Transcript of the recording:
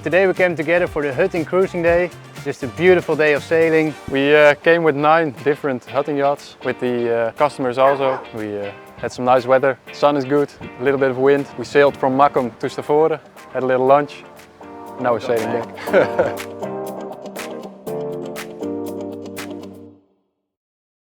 Today we came together for the hutting cruising day. Just a beautiful day of sailing. We came with 9 different hutting yachts with the customers also. We had some nice weather, sun is good, a little bit of wind. We sailed from Makkum to Stavoren, had a little lunch, now we're sailing back.